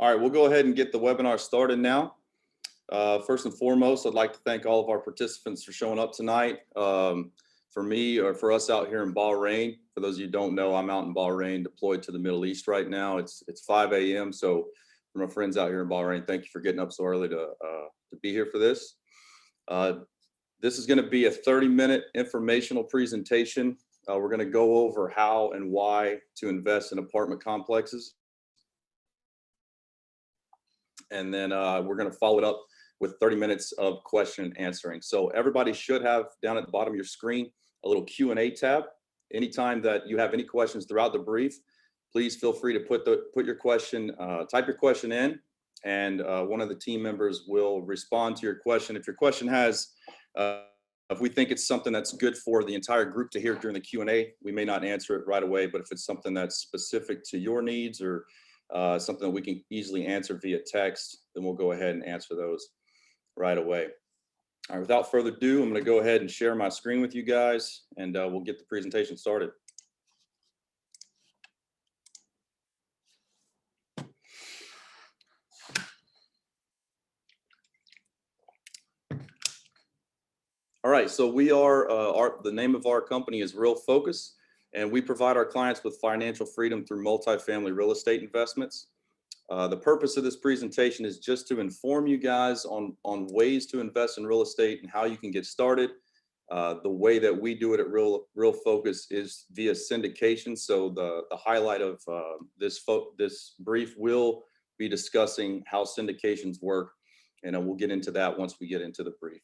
All right, we'll go ahead and get the webinar started now. First and foremost, I'd like to thank all of our participants for showing up tonight. For me, or for us out here in Bahrain, for those of you who don't know, I'm out in Bahrain, deployed to the Middle East right now. It's 5 a.m. So for my friends out here in Bahrain, thank you for getting up so early to be here for this. This is going to be a 30-minute informational presentation. We're going to go over how and why to invest in apartment complexes. And then we're going to follow it up with 30 minutes of question and answering. So everybody should have down at the bottom of your screen a little Q&A tab. Anytime that you have any questions throughout the brief, please feel free to put your question, type your question in, and one of the team members will respond to your question. If your question has, if we think it's something that's good for the entire group to hear during the Q&A, we may not answer it right away, but if it's something that's specific to your needs or something that we can easily answer via text, then we'll go ahead and answer those right away. All right, without further ado, I'm going to go ahead and share my screen with you guys, and we'll get the presentation started. All right, so we are, the name of our company is Real Focus, and we provide our clients with financial freedom through multifamily real estate investments. The purpose of this presentation is just to inform you guys on ways to invest in real estate and how you can get started. The way that we do it at Real Focus is via syndication. So the highlight of this brief will be discussing how syndications work, and we'll get into that once we get into the brief.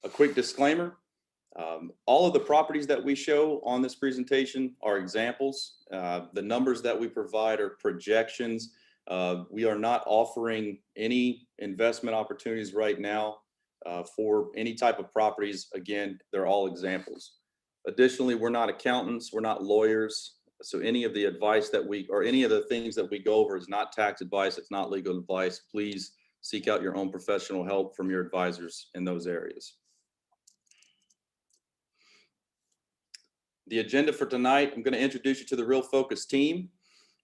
A quick disclaimer. All of the properties that we show on this presentation are examples. The numbers that we provide are projections. We are not offering any investment opportunities right now for any type of properties. Again, they're all examples. Additionally, we're not accountants, we're not lawyers. So any of the advice that any of the things that we go over is not tax advice, it's not legal advice. Please seek out your own professional help from your advisors in those areas. The agenda for tonight, I'm going to introduce you to the Real Focus team.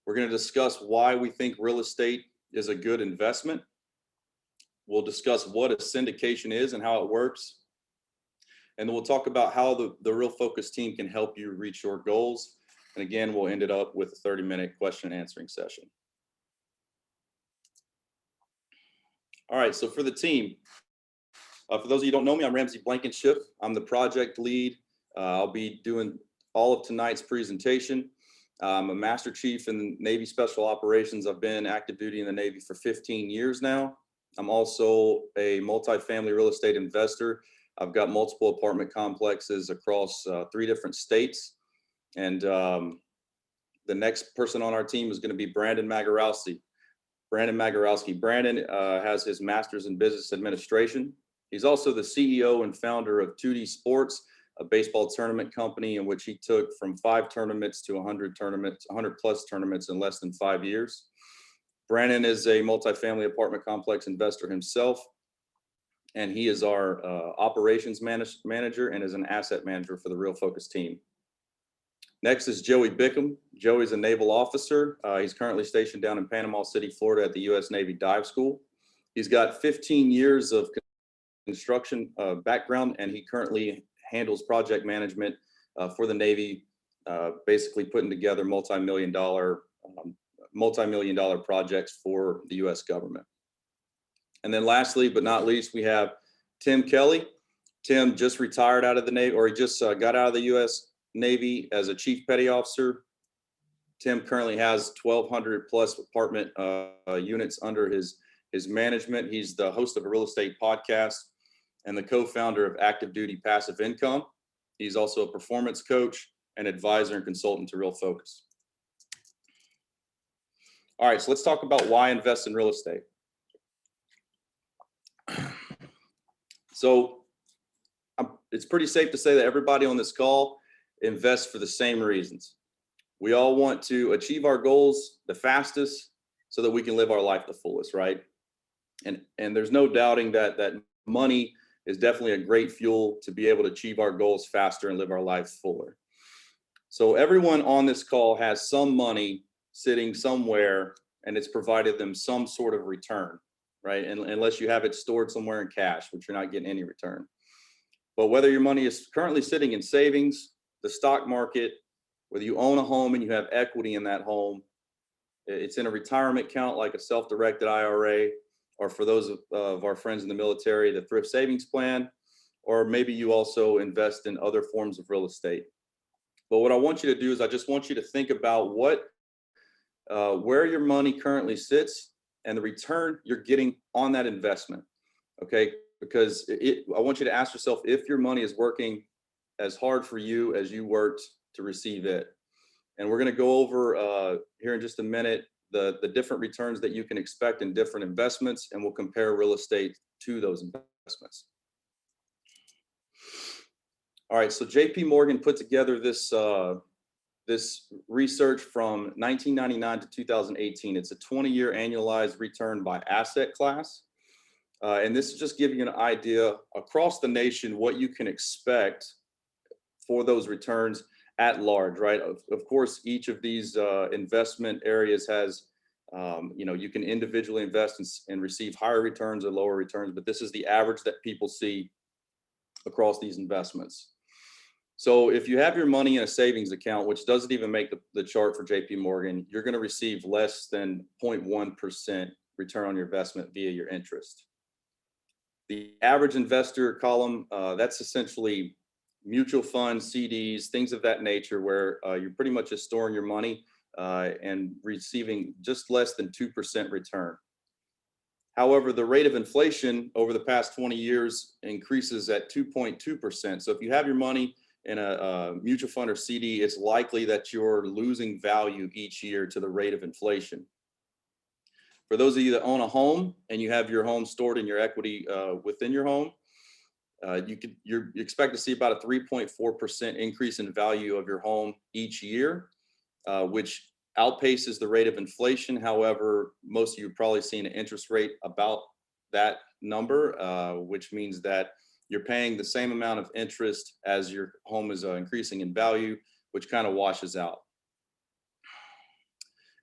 We're going to discuss why we think real estate is a good investment. We'll discuss what a syndication is and how it works. And then we'll talk about how the Real Focus team can help you reach your goals. And again, we'll end it up with a 30-minute question and answering session. All right, so for the team, for those of you who don't know me, I'm Ramsey Blankenship. I'm the project lead. I'll be doing all of tonight's presentation. I'm a Master Chief in Navy Special Operations. I've been active duty in the Navy for 15 years now. I'm also a multifamily real estate investor. I've got multiple apartment complexes across 3 different states. And the next person on our team is going to be Brandon Magarowski. Brandon has his master's in business administration. He's also the CEO and founder of 2D Sports, a baseball tournament company in which he took from 5 tournaments to 100 plus tournaments in less than 5 years. Brandon is a multifamily apartment complex investor himself, and he is our operations manager and is an asset manager for the Real Focus team. Next is Joey Bickham. Joey's a naval officer. He's currently stationed down in Panama City, Florida at the U.S. Navy Dive School. He's got 15 years of construction background, and he currently handles project management for the Navy, basically putting together multi-million dollar projects for the U.S. government. And then lastly, but not least, we have Tim Kelly. Tim just retired out of the Navy, or he just got out of the U.S. Navy as a Chief Petty Officer. Tim currently has 1,200 plus apartment units under his management. He's the host of a real estate podcast and the co-founder of Active Duty Passive Income. He's also a performance coach and advisor and consultant to Real Focus. All right, so let's talk about why invest in real estate. So it's pretty safe to say that everybody on this call invests for the same reasons. We all want to achieve our goals the fastest so that we can live our life the fullest, right? And there's no doubting that money is definitely a great fuel to be able to achieve our goals faster and live our lives fuller. So everyone on this call has some money sitting somewhere and it's provided them some sort of return, right? And unless you have it stored somewhere in cash, which you're not getting any return. But whether your money is currently sitting in savings, the stock market, whether you own a home and you have equity in that home, it's in a retirement account like a self-directed IRA, or for those of our friends in the military, the thrift savings plan, or maybe you also invest in other forms of real estate. But what I want you to do is I just want you to think about where your money currently sits and the return you're getting on that investment, okay? Because I want you to ask yourself if your money is working as hard for you as you worked to receive it. And we're gonna go over here in just a minute the different returns that you can expect in different investments, and we'll compare real estate to those investments. All right, so JP Morgan put together this research from 1999 to 2018. It's a 20-year annualized return by asset class. And this is just giving you an idea across the nation what you can expect for those returns at large, right? Of course, each of these investment areas has, you can individually invest and receive higher returns or lower returns, but this is the average that people see across these investments. So if you have your money in a savings account, which doesn't even make the chart for JP Morgan, you're going to receive less than 0.1% return on your investment via your interest. The average investor column, that's essentially mutual funds, CDs, things of that nature, where you're pretty much just storing your money and receiving just less than 2% return. However, the rate of inflation over the past 20 years increases at 2.2%. So if you have your money in a mutual fund or CD, it's likely that you're losing value each year to the rate of inflation. For those of you that own a home and you have your home stored in your equity within your home, you expect to see about a 3.4% increase in value of your home each year, which outpaces the rate of inflation. However, most of you have probably seen an interest rate about that number, which means that you're paying the same amount of interest as your home is increasing in value, which kind of washes out.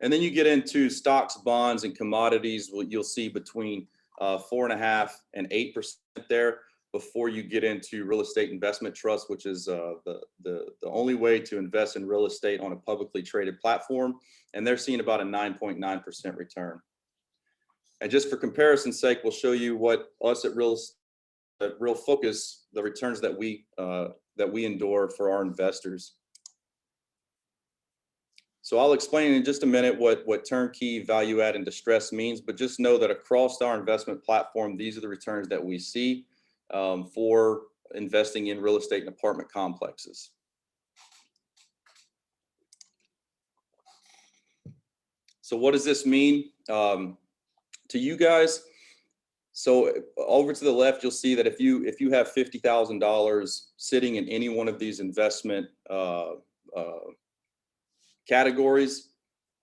And then you get into stocks, bonds, and commodities. You'll see between 4.5% and 8% there before you get into real estate investment trust, which is the only way to invest in real estate on a publicly traded platform. And they're seeing about a 9.9% return. And just for comparison's sake, we'll show you what us at Real Focus, the returns that we endure for our investors. So I'll explain in just a minute what turnkey, value add, and distress means, but just know that across our investment platform, these are the returns that we see for investing in real estate and apartment complexes. So what does this mean to you guys? So over to the left, you'll see that if you have $50,000 sitting in any one of these investment categories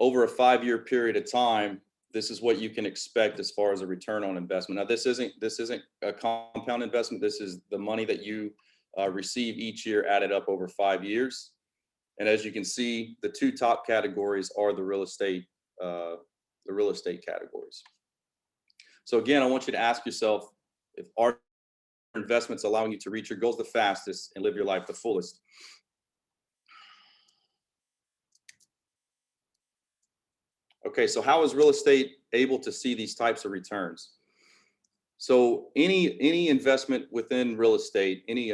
over a 5-year period of time, this is what you can expect as far as a return on investment. Now, this isn't a compound investment. This is the money that you receive each year added up over 5 years. And as you can see, the two top categories are the real estate categories. So again, I want you to ask yourself, if are investments allowing you to reach your goals the fastest and live your life the fullest? Okay, so how is real estate able to see these types of returns? So any investment within real estate, any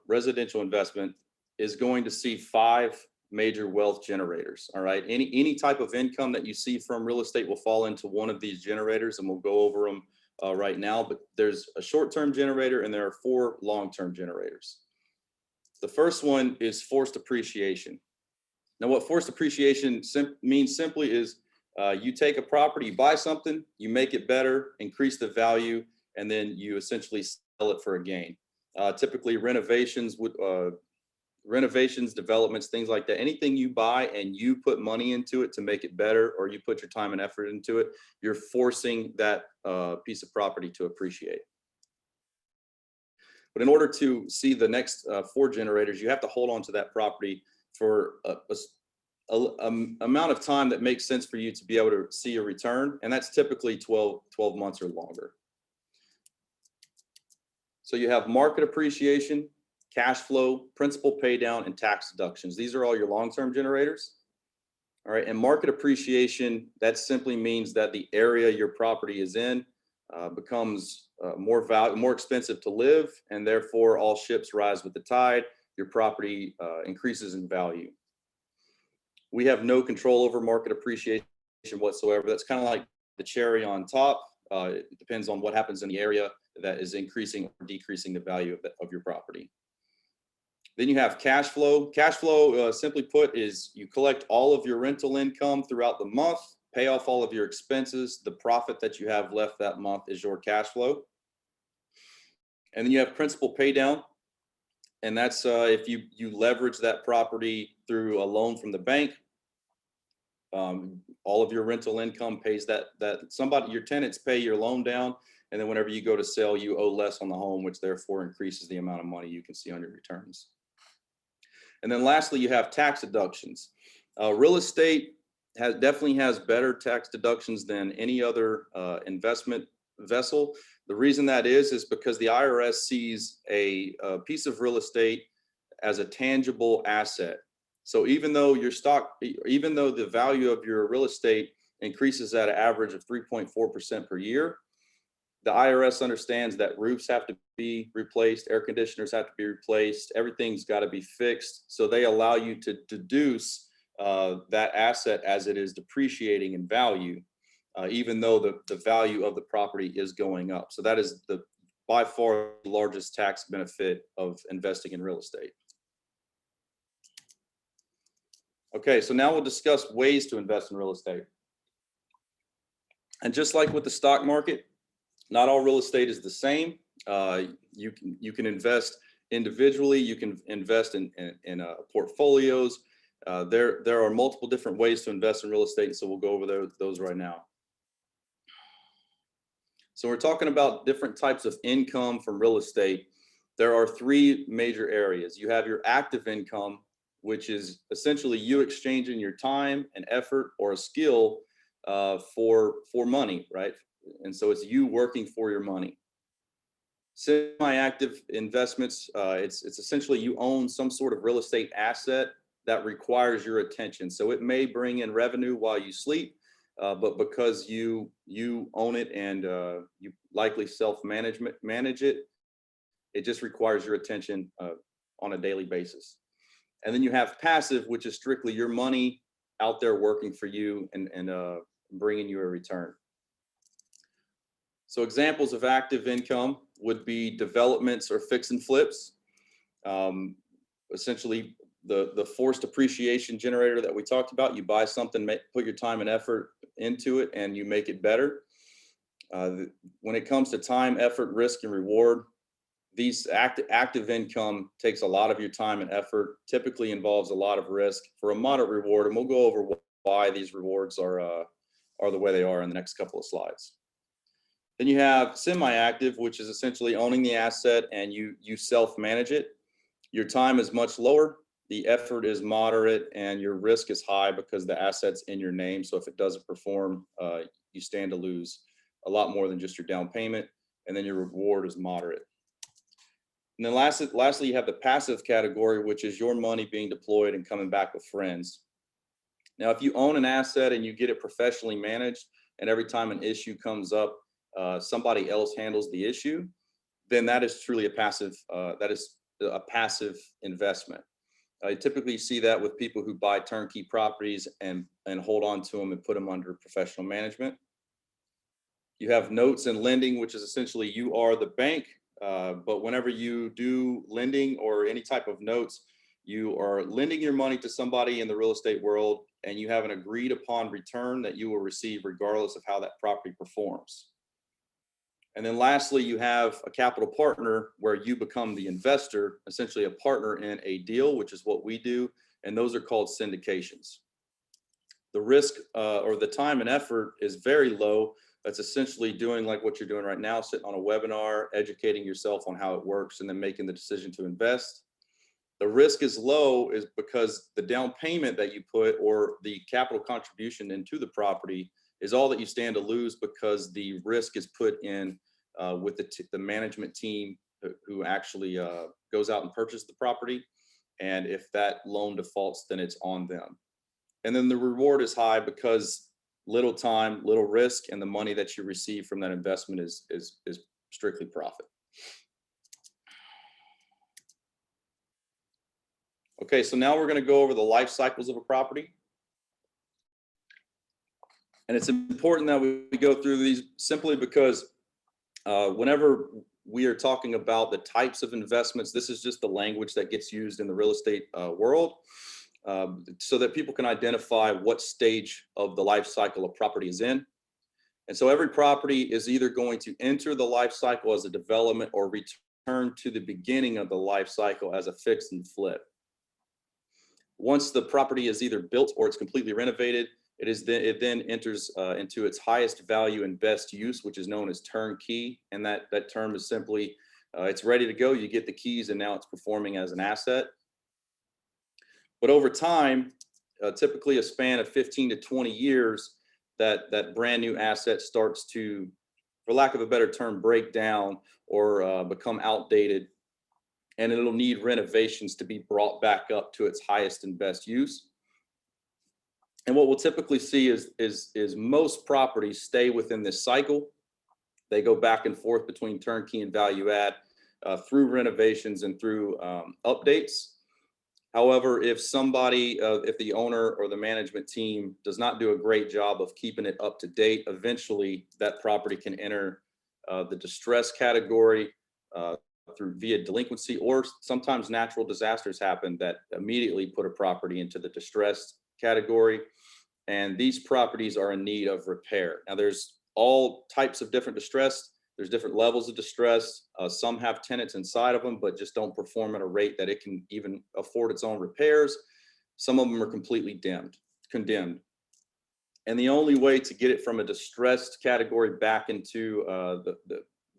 residential investment is going to see 5 major wealth generators. All right, any type of income that you see from real estate will fall into one of these generators, and we'll go over them right now. But there's a short-term generator and there are 4 long-term generators. The first one is forced appreciation. Now, what forced appreciation means simply is you take a property, you buy something, you make it better, increase the value, and then you essentially sell it for a gain. Typically renovations, developments, things like that. Anything you buy and you put money into it to make it better, or you put your time and effort into it, you're forcing that piece of property to appreciate. But in order to see the next 4 generators, you have to hold on to that property for amount of time that makes sense for you to be able to see a return, and that's typically 12 months or longer. So you have market appreciation, cash flow, principal pay down, and tax deductions. These are all your long-term generators. All right, and market appreciation, that simply means that the area your property is in becomes more expensive to live, and therefore all ships rise with the tide. Your property increases in value. We have no control over market appreciation whatsoever. That's kind of like the cherry on top. It depends on what happens in the area that is increasing or decreasing the value of your property. Then you have cash flow. Cash flow, simply put, is you collect all of your rental income throughout the month, pay off all of your expenses. The profit that you have left that month is your cash flow. And then you have principal pay down. And that's if you leverage that property through a loan from the bank. All of your rental income pays your tenants pay your loan down. And then whenever you go to sell, you owe less on the home, which therefore increases the amount of money you can see on your returns. And then lastly, you have tax deductions. Real estate definitely has better tax deductions than any other investment vessel. The reason that is because the IRS sees a piece of real estate as a tangible asset. So even though the value of your real estate increases at an average of 3.4% per year, the IRS understands that roofs have to be replaced, air conditioners have to be replaced, everything's got to be fixed. So they allow you to deduce that asset as it is depreciating in value, even though the value of the property is going up. So that is by far the largest tax benefit of investing in real estate. Okay, so now we'll discuss ways to invest in real estate. And just like with the stock market, not all real estate is the same. You can invest individually. You can invest in portfolios. There are multiple different ways to invest in real estate, so we'll go over those right now. So we're talking about different types of income from real estate. There are three major areas. You have your active income, which is essentially you exchanging your time and effort or a skill for money, right? And so it's you working for your money. Semi-active investments, it's essentially you own some sort of real estate asset that requires your attention. So it may bring in revenue while you sleep, but because you own it and you likely manage it, it just requires your attention on a daily basis. And then you have passive, which is strictly your money out there working for you and bringing you a return. So examples of active income would be developments or fix and flips. Essentially, the forced appreciation generator that we talked about. You buy something, put your time and effort into it, and you make it better. When it comes to time, effort, risk, and reward, these active income takes a lot of your time and effort, typically involves a lot of risk for a moderate reward. And we'll go over why these rewards are the way they are in the next couple of slides. Then you have semi-active, which is essentially owning the asset and you self-manage it. Your time is much lower, the effort is moderate, and your risk is high because the asset's in your name. So if it doesn't perform, you stand to lose a lot more than just your down payment. And then your reward is moderate. And then lastly, you have the passive category, which is your money being deployed and coming back with friends. Now, if you own an asset and you get it professionally managed, and every time an issue comes up, somebody else handles the issue, then that is truly a passive investment. I typically see that with people who buy turnkey properties and hold on to them and put them under professional management. You have notes and lending, which is essentially you are the bank, but whenever you do lending or any type of notes, you are lending your money to somebody in the real estate world, and you have an agreed upon return that you will receive regardless of how that property performs. And then lastly, you have a capital partner where you become the investor, essentially a partner in a deal, which is what we do. And those are called syndications. The risk or the time and effort is very low. That's essentially doing like what you're doing right now, sitting on a webinar, educating yourself on how it works, and then making the decision to invest. The risk is low is because the down payment that you put or the capital contribution into the property is all that you stand to lose, because the risk is put in with the management team who actually goes out and purchases the property. And if that loan defaults, then it's on them. And then the reward is high because little time, little risk, and the money that you receive from that investment is strictly profit. Okay, so now we're going to go over the life cycles of a property. And it's important that we go through these simply because whenever we are talking about the types of investments, this is just the language that gets used in the real estate world, so that people can identify what stage of the life cycle a property is in. And so every property is either going to enter the life cycle as a development or return to the beginning of the life cycle as a fix and flip. Once the property is either built or it's completely renovated, it then enters into its highest value and best use, which is known as turnkey. And that term is simply, it's ready to go. You get the keys and now it's performing as an asset. But over time, typically a span of 15 to 20 years, that brand new asset starts to, for lack of a better term, break down or become outdated. And it'll need renovations to be brought back up to its highest and best use. And what we'll typically see is most properties stay within this cycle. They go back and forth between turnkey and value add through renovations and through updates. However, if the owner or the management team does not do a great job of keeping it up to date, eventually that property can enter the distress category via delinquency, or sometimes natural disasters happen that immediately put a property into the distressed category. And these properties are in need of repair. Now, there's all types of different distress. There's different levels of distress. Some have tenants inside of them, but just don't perform at a rate that it can even afford its own repairs. Some of them are completely condemned. And the only way to get it from a distressed category back into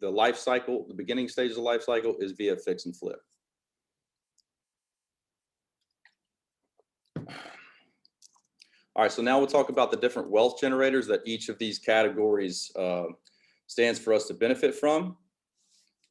the life cycle, the beginning stages of life cycle, is via fix and flip. All right, so now we'll talk about the different wealth generators that each of these categories stands for us to benefit from.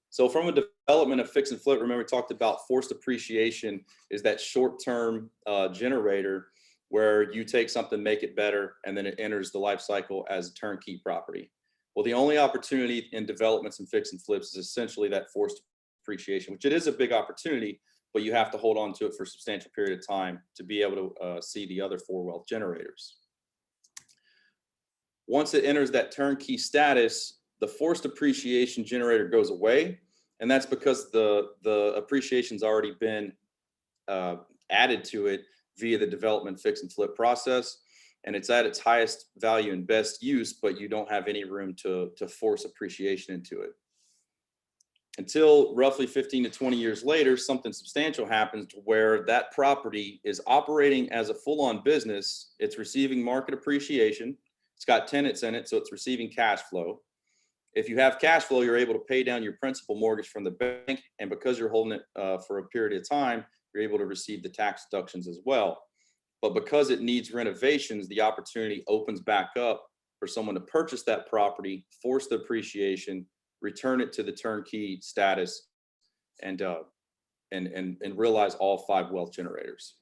So from a development of fix and flip, remember we talked about forced appreciation is that short-term generator where you take something, make it better, and then it enters the life cycle as a turnkey property. Well, the only opportunity in developments and fix and flips is essentially that forced appreciation, which it is a big opportunity, but you have to hold on to it for a substantial period of time to be able to see the other four wealth generators. Once it enters that turnkey status, the forced appreciation generator goes away, and that's because the appreciation's already been added to it via the development, fix and flip process. And it's at its highest value and best use, but you don't have any room to force appreciation into it. Until roughly 15 to 20 years later, something substantial happens to where that property is operating as a full-on business. It's receiving market appreciation. It's got tenants in it, so it's receiving cash flow. If you have cash flow, you're able to pay down your principal mortgage from the bank. And because you're holding it for a period of time, you're able to receive the tax deductions as well. But because it needs renovations, the opportunity opens back up for someone to purchase that property, force the appreciation, return it to the turnkey status, and realize all five wealth generators.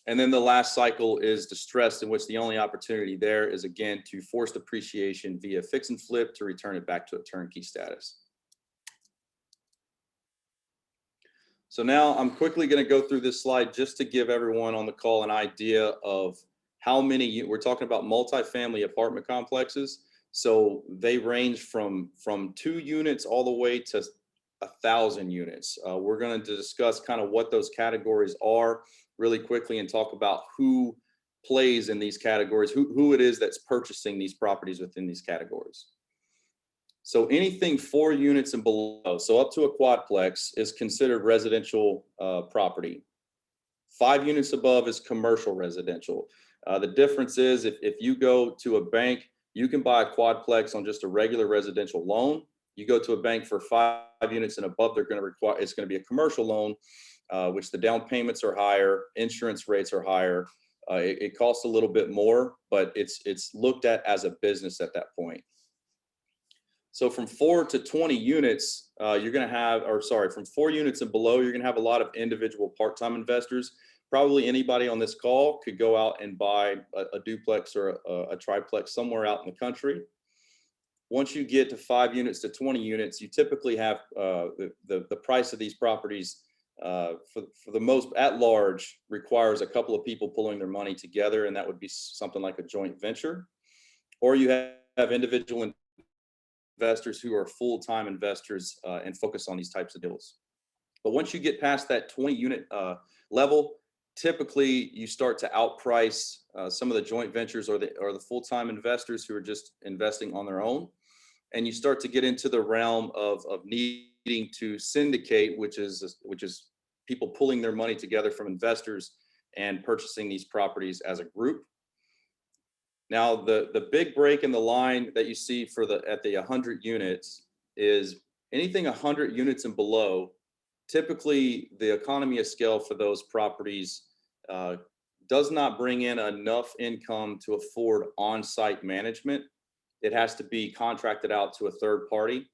And then the last cycle is distress, in which the only opportunity there is, again, to force appreciation via fix and flip to return it back to a turnkey status. So now I'm quickly going to go through this slide just to give everyone on the call an idea of how many, we're talking about multifamily apartment complexes. So they range from 2 units all the way to 1,000 units. We're going to discuss kind of what those categories are really quickly and talk about who plays in these categories, who it is that's purchasing these properties within these categories. So anything 4 units and below, so up to a quadplex, is considered residential property. 5 units above is commercial residential. The difference is if you go to a bank, you can buy a quadplex on just a regular residential loan. You go to a bank for 5 units and above, they're going to require, it's going to be a commercial loan, which the down payments are higher, insurance rates are higher. It costs a little bit more, but it's looked at as a business at that point. So from 4 to 20 units, you're going to have, or sorry, from 4 units and below, you're going to have a lot of individual part-time investors. Probably anybody on this call could go out and buy a duplex or a triplex somewhere out in the country. Once you get to 5 units to 20 units, you typically have the price of these properties for the most at large requires a couple of people pulling their money together, and that would be something like a joint venture. Or you have individual investors who are full-time investors and focus on these types of deals. But once you get past that 20 unit level, typically you start to outprice some of the joint ventures or the full-time investors who are just investing on their own. And you start to get into the realm of needing to syndicate, which is people pulling their money together from investors and purchasing these properties as a group. Now, the big break in the line that you see for at the 100 units is anything 100 units and below. Typically, the economy of scale for those properties does not bring in enough income to afford on-site management. It has to be contracted out to a third party,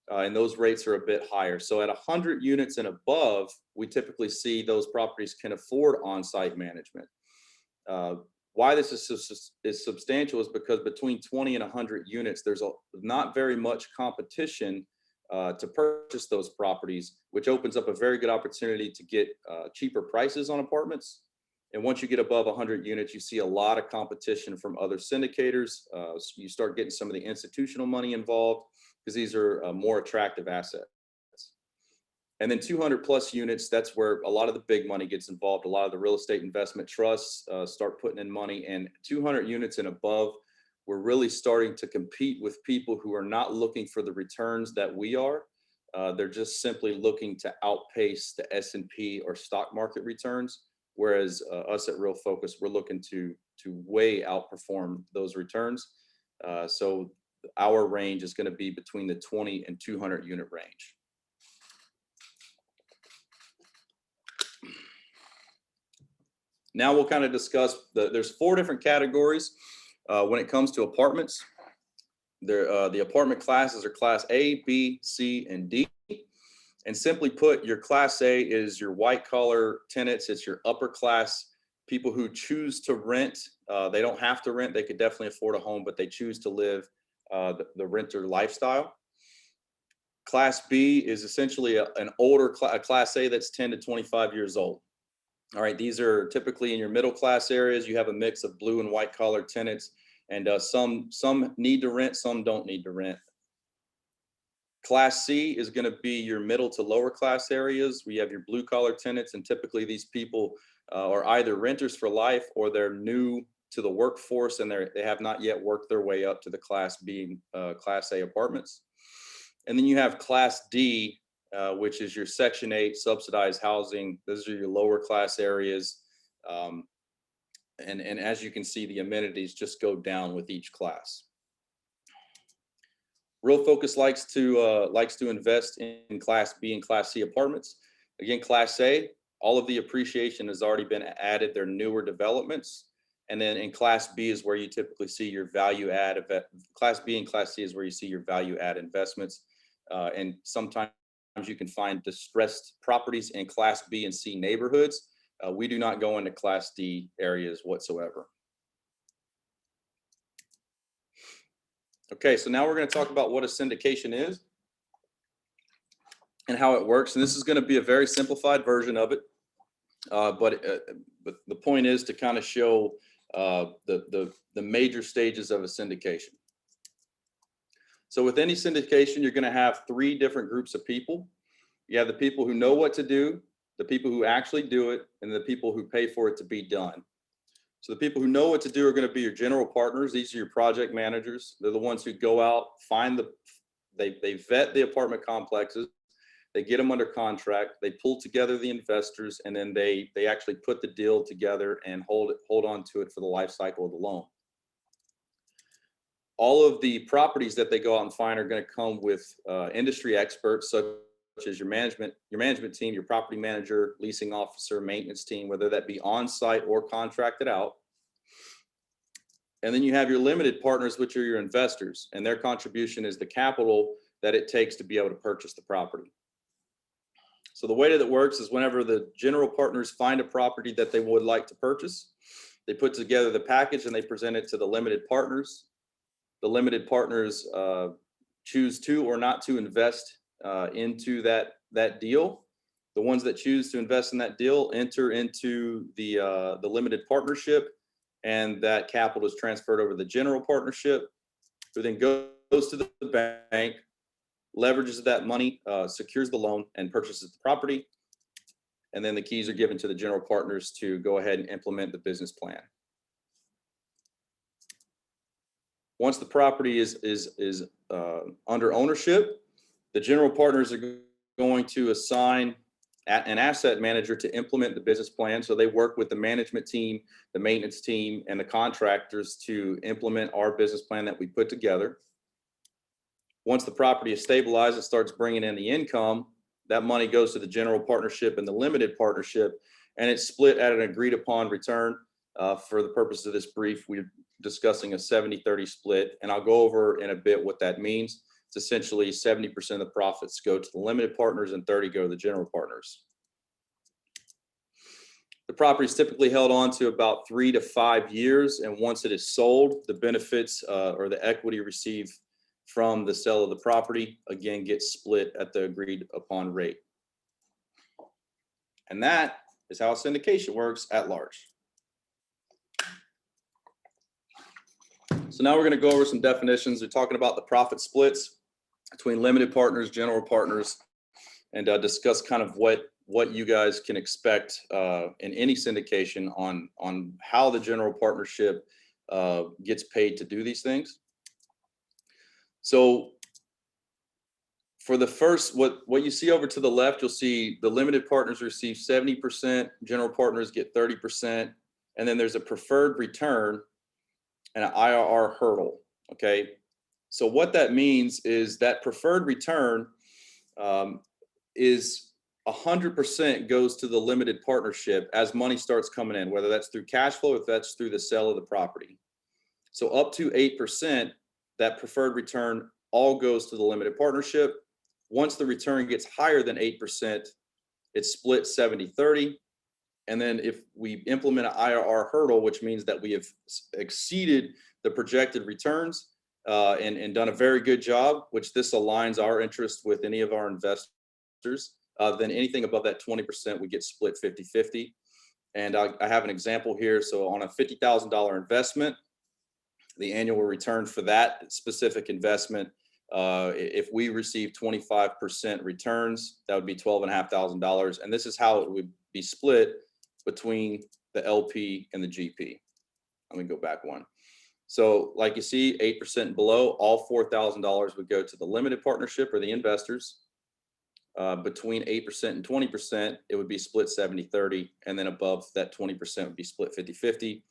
and those rates are a bit higher. So at 100 units and above, we typically see those properties can afford on-site management. Why this is substantial is because between 20 and 100 units, there's not very much competition to purchase those properties, which opens up a very good opportunity to get cheaper prices on apartments. And once you get above 100 units, you see a lot of competition from other syndicators. So you start getting some of the institutional money involved because these are more attractive assets. And then 200 plus units, that's where a lot of the big money gets involved. A lot of the real estate investment trusts start putting in money. And 200 units and above, we're really starting to compete with people who are not looking for the returns that we are. They're just simply looking to outpace the S&P or stock market returns. Whereas us at Real Focus, we're looking to way outperform those returns. So our range is going to be between the 20 and 200 unit range. Now we'll kind of discuss there's 4 different categories when it comes to apartments. The apartment classes are class A, B, C, and D. And simply put, your class A is your white collar tenants. It's your upper class people who choose to rent. They don't have to rent. They could definitely afford a home, but they choose to live the renter lifestyle. Class B is essentially an older class A that's 10 to 25 years old. All right, these are typically in your middle class areas. You have a mix of blue and white collar tenants, and some need to rent, some don't need to rent. Class C is going to be your middle to lower class areas. We have your blue collar tenants, and typically these people are either renters for life or they're new to the workforce and they have not yet worked their way up to the class B, class A apartments. And then you have class D, which is your Section 8 subsidized housing. Those are your lower class areas. And as you can see, the amenities just go down with each class. Real Focus likes to invest in Class B and Class C apartments. Again, Class A, all of the appreciation has already been added. They're newer developments. And then in Class B is where you typically see your value add. Class B and Class C is where you see your value add investments. And sometimes you can find distressed properties in Class B and C neighborhoods. We do not go into Class D areas whatsoever. Okay, so now we're going to talk about what a syndication is and how it works. And this is going to be a very simplified version of it. But the point is to kind of show the major stages of a syndication. So with any syndication, you're going to have 3 different groups of people. You have the people who know what to do, the people who actually do it, and the people who pay for it to be done. So the people who know what to do are going to be your general partners. These are your project managers. They're the ones who go out, they vet the apartment complexes, they get them under contract, they pull together the investors, and then they actually put the deal together and hold on to it for the life cycle of the loan. all of the properties that they go out and find are going to come with industry experts such as your management team, your property manager, leasing officer, maintenance team, whether that be on site or contracted out. And then you have your limited partners, which are your investors, and their contribution is the capital that it takes to be able to purchase the property. So the way that it works is whenever the general partners find a property that they would like to purchase, they put together the package and they present it to the limited partners. The limited partners choose to or not to invest into that deal. The ones that choose to invest in that deal enter into the limited partnership, and that capital is transferred over to the general partnership, who then goes to the bank, leverages that money, secures the loan, and purchases the property. And then the keys are given to the general partners to go ahead and implement the business plan. Once the property is under ownership, the general partners are going to assign an asset manager to implement the business plan. So they work with the management team, the maintenance team, and the contractors to implement our business plan that we put together. Once the property is stabilized, it starts bringing in the income. That money goes to the general partnership and the limited partnership, and it's split at an agreed upon return. For the purpose of this brief, we're discussing a 70-30 split, and I'll go over in a bit what that means. It's essentially 70% of the profits go to the limited partners and 30 go to the general partners. The property is typically held on to about 3 to 5 years, and once it is sold, the benefits or the equity received from the sale of the property again gets split at the agreed upon rate. And that is how syndication works at large. So now we're going to go over some definitions. We're talking about the profit splits between limited partners, general partners, and discuss kind of what you guys can expect in any syndication on how the general partnership gets paid to do these things. So for the first, what you see over to the left, you'll see the limited partners receive 70%, general partners get 30%, and then there's a preferred return and an IRR hurdle, okay? So what that means is that preferred return is 100% goes to the limited partnership as money starts coming in, whether that's through cash flow or if that's through the sale of the property. So up to 8%, that preferred return all goes to the limited partnership. Once the return gets higher than 8%, it's split 70-30. And then if we implement an IRR hurdle, which means that we have exceeded the projected returns and done a very good job, which this aligns our interest with any of our investors, then anything above that 20%, we get split 50-50. And I have an example here. So on a $50,000 investment, the annual return for that specific investment, if we receive 25% returns, that would be $12,500. And this is how it would be split between the LP and the GP. Let me go back one. So like you see, 8% and below, all $4,000 would go to the limited partnership or the investors. Between 8% and 20%, it would be split 70-30. And then above that 20% would be split 50-50.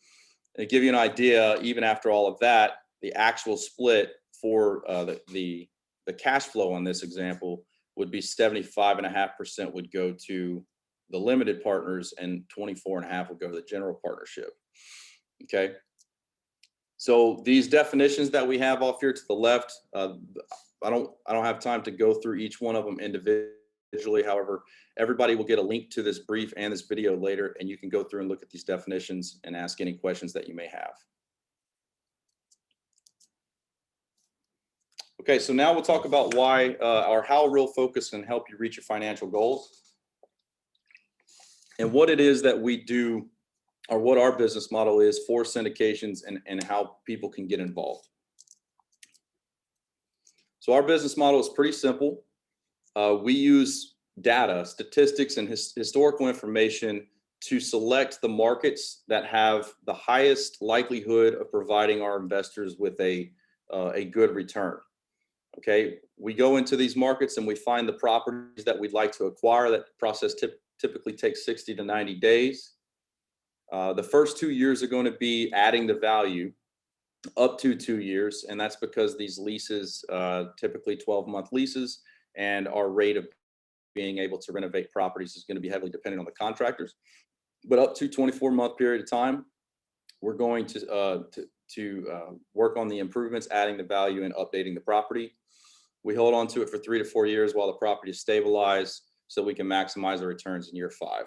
And to give you an idea, even after all of that, the actual split for the cash flow on this example would be 75.5% would go to the limited partners and 24.5% would go to the general partnership. Okay. So these definitions that we have off here to the left, I don't have time to go through each one of them individually. However, everybody will get a link to this brief and this video later, and you can go through and look at these definitions and ask any questions that you may have. Okay, so now we'll talk about why or how Real Focus can help you reach your financial goals and what it is that we do or what our business model is for syndications and how people can get involved. So our business model is pretty simple. We use data, statistics, and historical information to select the markets that have the highest likelihood of providing our investors with a good return. Okay, we go into these markets and we find the properties that we'd like to acquire. That process typically takes 60 to 90 days. The first 2 years are going to be adding the value. up to 2 years. And that's because these leases, typically 12-month leases, and our rate of being able to renovate properties is going to be heavily dependent on the contractors. But up to 24-month period of time, we're going to work on the improvements, adding the value and updating the property. We hold on to it for 3 to 4 years while the property is stabilized, so we can maximize the returns in year 5.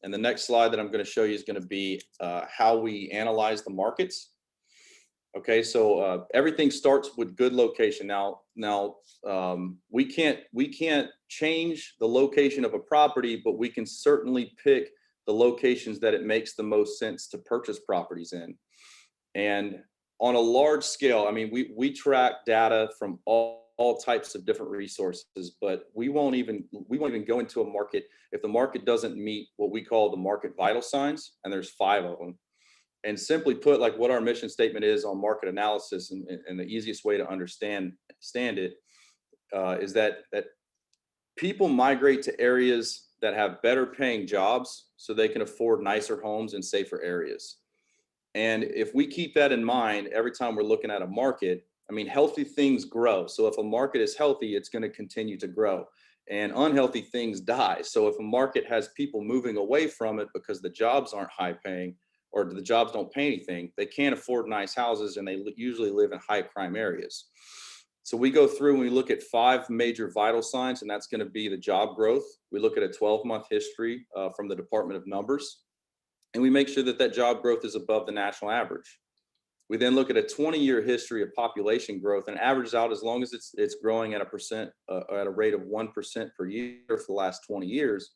And the next slide that I'm going to show you is going to be how we analyze the markets. Okay, so everything starts with good location. Now, we can't change the location of a property, but we can certainly pick the locations that it makes the most sense to purchase properties in. And on a large scale, I mean, we track data from all types of different resources, but we won't even go into a market if the market doesn't meet what we call the market vital signs, and there's 5 of them. And simply put, like what our mission statement is on market analysis, and the easiest way to understand it is that people migrate to areas that have better paying jobs so they can afford nicer homes in safer areas. And if we keep that in mind every time we're looking at a market, I mean, healthy things grow. So if a market is healthy, it's going to continue to grow, and unhealthy things die. So if a market has people moving away from it because the jobs aren't high paying, or the jobs don't pay anything, they can't afford nice houses, and they usually live in high crime areas. So we go through and we look at 5 major vital signs, and that's going to be the job growth. We look at a 12-month history from the Department of Numbers, and we make sure that that job growth is above the national average. We then look at a 20-year history of population growth, and averages out as long as it's growing at a rate of 1% per year for the last 20 years,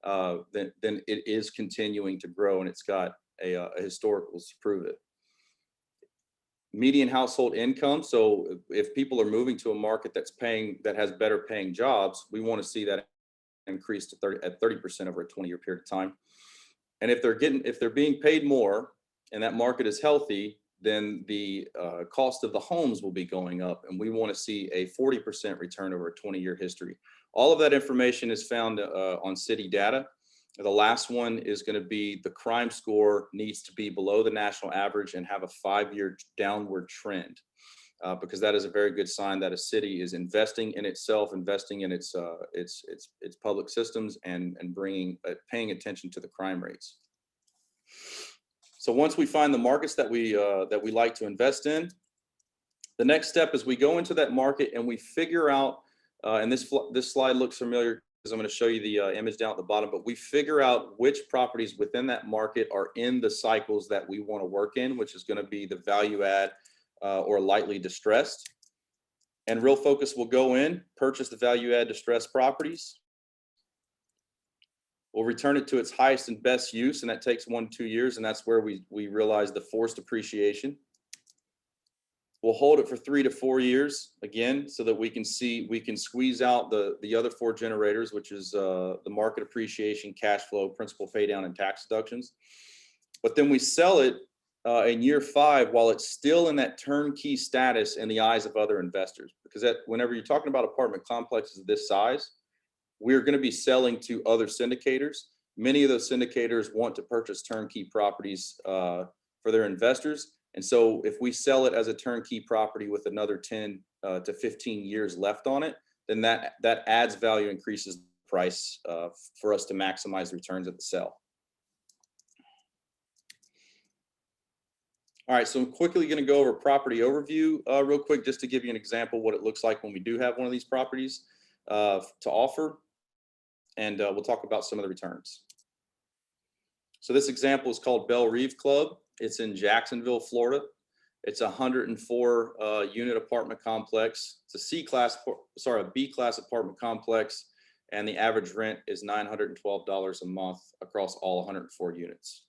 then it is continuing to grow, and it's got a historical to prove it. Median household income. So if people are moving to a market that has better paying jobs, we want to see that increase to 30% over a 20-year period of time. And if they're being paid more and that market is healthy, then the cost of the homes will be going up, and we want to see a 40% return over a 20-year history. All of that information is found on city data. The last one is going to be the crime score needs to be below the national average and have a 5-year downward trend, because that is a very good sign that a city is investing in itself, investing in its public systems, and paying attention to the crime rates. So once we find the markets that we like to invest in, the next step is we go into that market and we figure out, and this slide looks familiar because I'm going to show you the image down at the bottom, but we figure out which properties within that market are in the cycles that we want to work in, which is going to be the value add or lightly distressed. And Real Focus will go in, purchase the value add distressed properties. We'll return it to its highest and best use, and that takes 1 to 2 years, and that's where we realize the forced appreciation. We'll hold it for 3 to 4 years again, so that we can squeeze out the other 4 generators, which is the market appreciation, cash flow, principal pay down, and tax deductions. But then we sell it in year 5 while it's still in that turnkey status in the eyes of other investors, because whenever you're talking about apartment complexes of this size, we're going to be selling to other syndicators. Many of those syndicators want to purchase turnkey properties for their investors. And so if we sell it as a turnkey property with another 10 to 15 years left on it, then that adds value, increases the price for us to maximize returns at the sale. All right, so I'm quickly going to go over property overview real quick, just to give you an example of what it looks like when we do have one of these properties to offer. And we'll talk about some of the returns. So this example is called Belle Reve Club. It's in Jacksonville, Florida. It's a 104 unit apartment complex. It's a B-class apartment complex, and the average rent is $912 a month across all 104 units.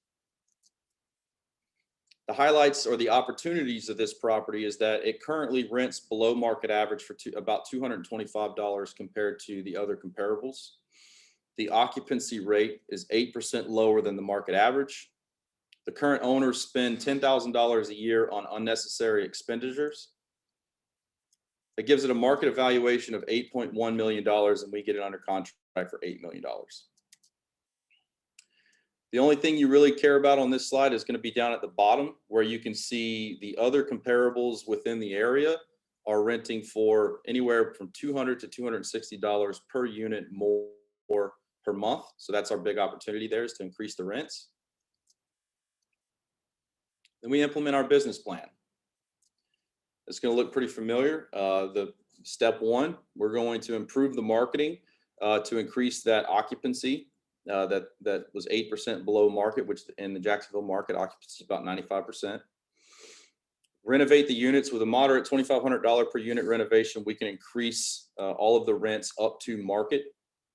The highlights or the opportunities of this property is that it currently rents below market average for about $225 compared to the other comparables. The occupancy rate is 8% lower than the market average. The current owners spend $10,000 a year on unnecessary expenditures. It gives it a market evaluation of $8.1 million, and we get it under contract for $8 million. The only thing you really care about on this slide is going to be down at the bottom, where you can see the other comparables within the area are renting for anywhere from $200 to $260 per unit more per month. So that's our big opportunity there, is to increase the rents. Then we implement our business plan. It's going to look pretty familiar. The step one, we're going to improve the marketing to increase that occupancy. That was 8% below market, which in the Jacksonville market occupancy is about 95%. Renovate the units with a moderate $2,500 per unit renovation. We can increase all of the rents up to market,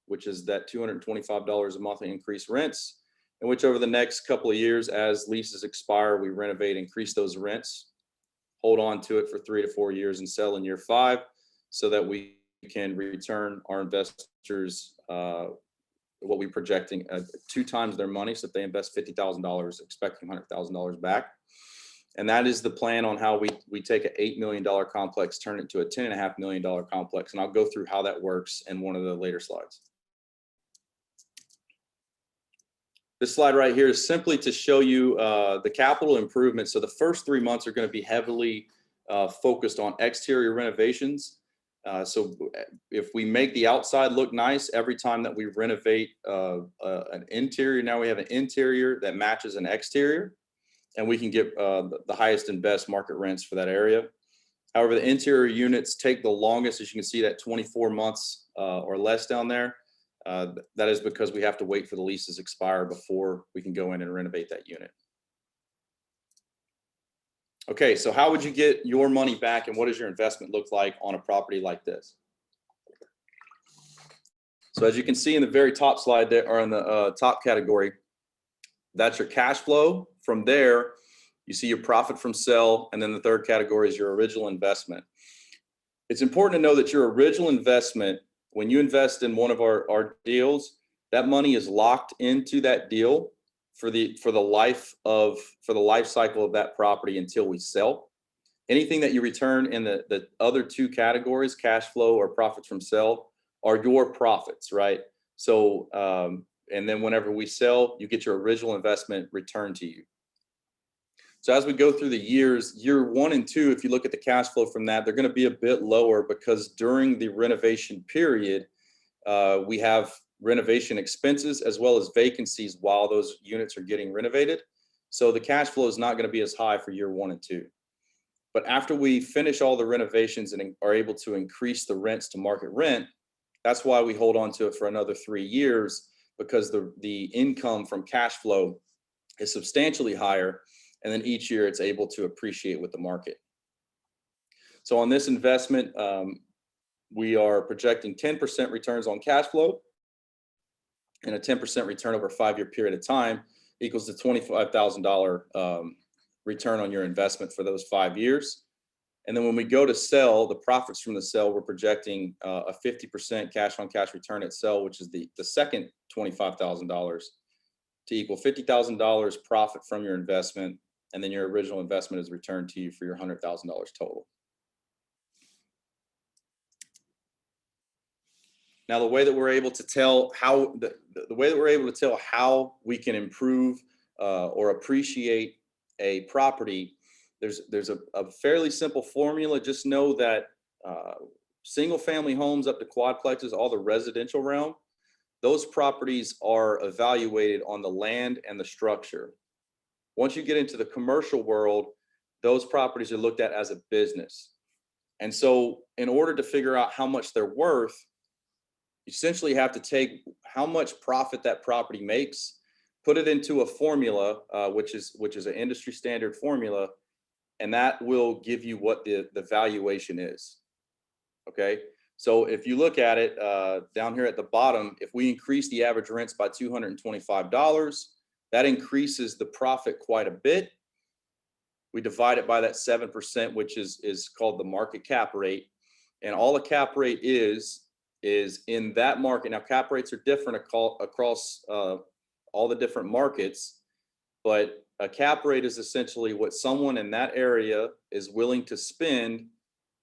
which is that $225 a month in increased rents, in which over the next couple of years, as leases expire, we renovate, increase those rents, hold on to it for 3 to 4 years and sell in year 5, so that we can return our investors what we're projecting 2 times their money. So if they invest $50,000, expecting $100,000 back. And that is the plan on how we take an $8 million complex, turn it into a $10.5 million complex. And I'll go through how that works in one of the later slides. This slide right here is simply to show you the capital improvements. So the first 3 months are going to be heavily focused on exterior renovations. So if we make the outside look nice, every time that we renovate an interior, now we have an interior that matches an exterior, and we can get the highest and best market rents for that area. However, the interior units take the longest, as you can see, that 24 months or less down there. That is because we have to wait for the leases expire before we can go in and renovate that unit. Okay, so how would you get your money back, and what does your investment look like on a property like this? So as you can see in the very top slide there, or in the top category, that's your cash flow. From there, you see your profit from sale, and then the third category is your original investment. It's important to know that your original investment, when you invest in one of our deals, that money is locked into that deal for the life cycle of that property until we sell. Anything that you return in the other 2 categories, cash flow or profits from sale, are your profits, right? So and then whenever we sell, you get your original investment returned to you. So as we go through the years, year 1 and 2, if you look at the cash flow from that, they're going to be a bit lower, because during the renovation period, we have renovation expenses as well as vacancies while those units are getting renovated. So the cash flow is not going to be as high for year 1 and 2. But after we finish all the renovations and are able to increase the rents to market rent, that's why we hold on to it for another 3 years, because the income from cash flow is substantially higher. And then each year it's able to appreciate with the market. So on this investment, we are projecting 10% returns on cash flow, and a 10% return over a 5-year period of time equals the $25,000 return on your investment for those 5 years. And then when we go to sell, the profits from the sale, we're projecting a 50% cash on cash return at sale, which is the second $25,000, to equal $50,000 profit from your investment. And then your original investment is returned to you for your $100,000 total. Now, the way that we're able to tell how how we can improve or appreciate a property, there's a fairly simple formula. Just know that single family homes up to quadplexes, all the residential realm, those properties are evaluated on the land and the structure. Once you get into the commercial world, those properties are looked at as a business. And so in order to figure out how much they're worth, you essentially have to take how much profit that property makes, put it into a formula, which is an industry standard formula, and that will give you what the valuation is. Okay, so if you look at it down here at the bottom, if we increase the average rents by $225, that increases the profit quite a bit. We divide it by that 7%, which is called the market cap rate, and all a cap rate is in that market. Now, cap rates are different across all the different markets, but a cap rate is essentially what someone in that area is willing to spend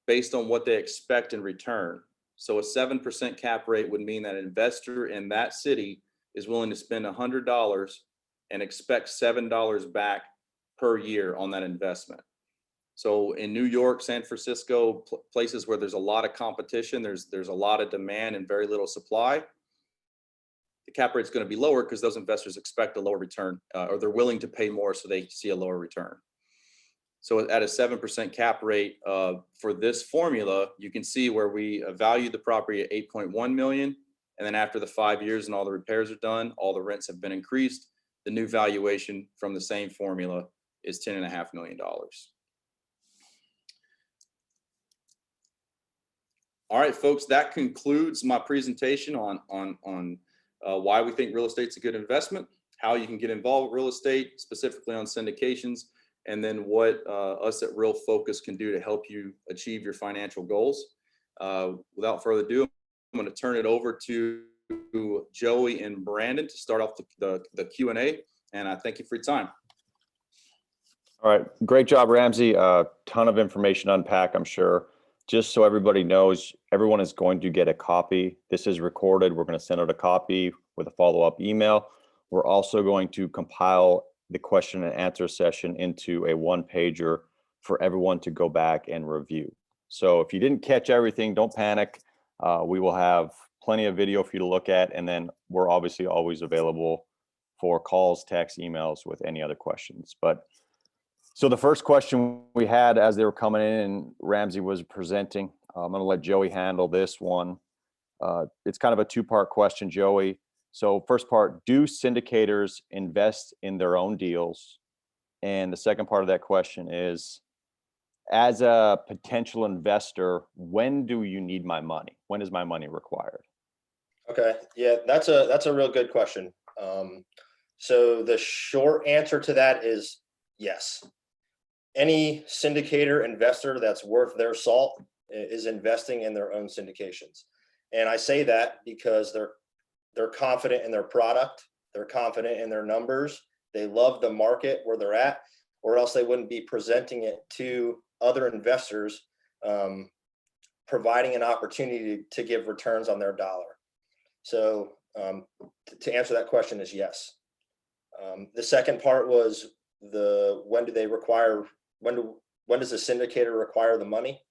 based on what they expect in return. So a 7% cap rate would mean that an investor in that city is willing to spend $100 and expect $7 back per year on that investment. So in New York, San Francisco, places where there's a lot of competition, there's a lot of demand and very little supply, the cap rate is going to be lower because those investors expect a lower return, or they're willing to pay more so they see a lower return. So at a 7% cap rate for this formula, you can see where we valued the property at 8.1 million. And then after the 5 years and all the repairs are done, all the rents have been increased. The new valuation from the same formula is $10.5 million. All right, folks, that concludes my presentation on why we think real estate's a good investment, how you can get involved with real estate, specifically on syndications, and then what us at Real Focus can do to help you achieve your financial goals. Without further ado, I'm going to turn it over to Joey and Brandon to start off the Q&A, and I thank you for your time. All right, great job, Ramsey. A ton of information to unpack, I'm sure. Just so everybody knows, everyone is going to get a copy. This is recorded. We're going to send out a copy with a follow-up email. We're also going to compile the question and answer session into a one-pager for everyone to go back and review. So if you didn't catch everything, don't panic. We will have plenty of video for you to look at, and then we're obviously always available for calls, texts, emails with any other questions. So the first question we had as they were coming in and Ramsey was presenting, I'm going to let Joey handle this one. It's kind of a two-part question, Joey. So first part, do syndicators invest in their own deals? And the second part of that question is, as a potential investor, when do you need my money? When is my money required? Okay, yeah, that's a real good question. So the short answer to that is yes. Any syndicator investor that's worth their salt is investing in their own syndications. And I say that because they're confident in their product, they're confident in their numbers, they love the market where they're at, or else they wouldn't be presenting it to other investors, providing an opportunity to give returns on their dollar. So to answer that question is yes. The second part was when do they require, when does the syndicator require the money?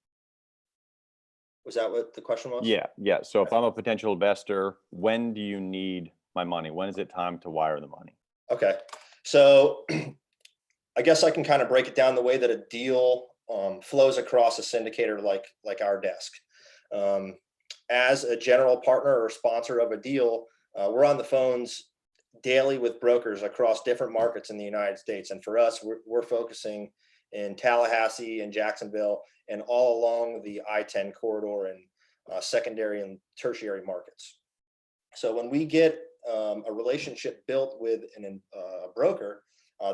Was that what the question was? Yeah. So if I'm a potential investor, when do you need my money? When is it time to wire the money? Okay, so I guess I can kind of break it down the way that a deal flows across a syndicator like our desk. As a general partner or sponsor of a deal, we're on the phones daily with brokers across different markets in the United States. And for us, we're focusing in Tallahassee and Jacksonville and all along the I-10 corridor and secondary and tertiary markets. So when we get a relationship built with a broker,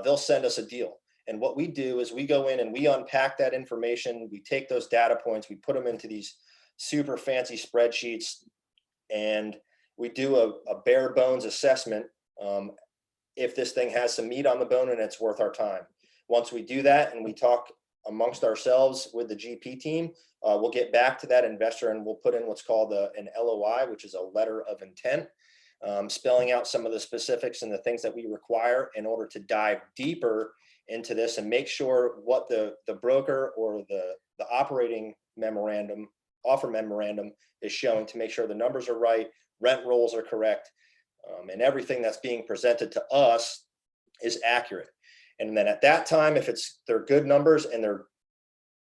they'll send us a deal. And what we do is we go in and we unpack that information. We take those data points, we put them into these super fancy spreadsheets, and we do a bare bones assessment if this thing has some meat on the bone and it's worth our time. Once we do that and we talk amongst ourselves with the GP team, we'll get back to that investor and we'll put in what's called an LOI, which is a letter of intent, spelling out some of the specifics and the things that we require in order to dive deeper into this and make sure what the broker or the operating memorandum, offer memorandum is showing, to make sure the numbers are right, rent rolls are correct, and everything that's being presented to us is accurate. And then at that time, if they're good numbers and they're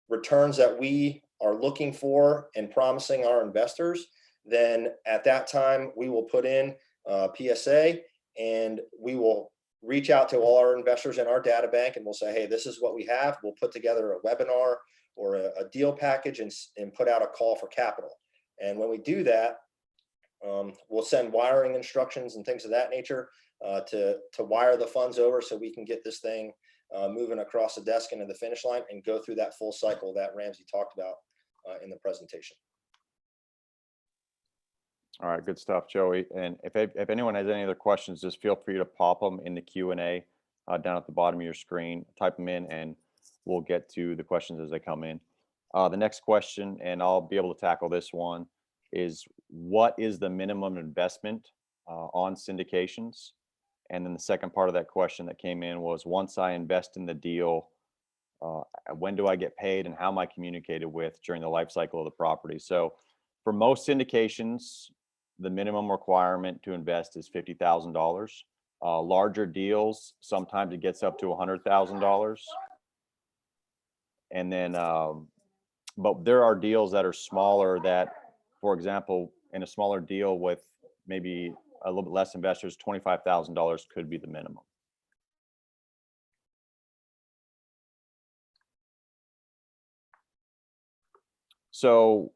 returns that we are looking for and promising our investors, then at that time we will put in PSA and we will reach out to all our investors in our data bank and we'll say, hey, this is what we have. We'll put together a webinar or a deal package and put out a call for capital. And when we do that, we'll send wiring instructions and things of that nature to wire the funds over so we can get this thing moving across the desk into the finish line and go through that full cycle that Ramsey talked about in the presentation. All right, good stuff, Joey. And if anyone has any other questions, just feel free to pop them in the Q&A down at the bottom of your screen, type them in, and we'll get to the questions as they come in. The next question, and I'll be able to tackle this one, is what is the minimum investment on syndications? And then the second part of that question that came in was, once I invest in the deal, when do I get paid and how am I communicated with during the life cycle of the property? So for most syndications, the minimum requirement to invest is $50,000. Larger deals, sometimes it gets up to $100,000. And then, but there are deals that are smaller that, for example, in a smaller deal with maybe a little bit less investors, $25,000 could be the minimum. So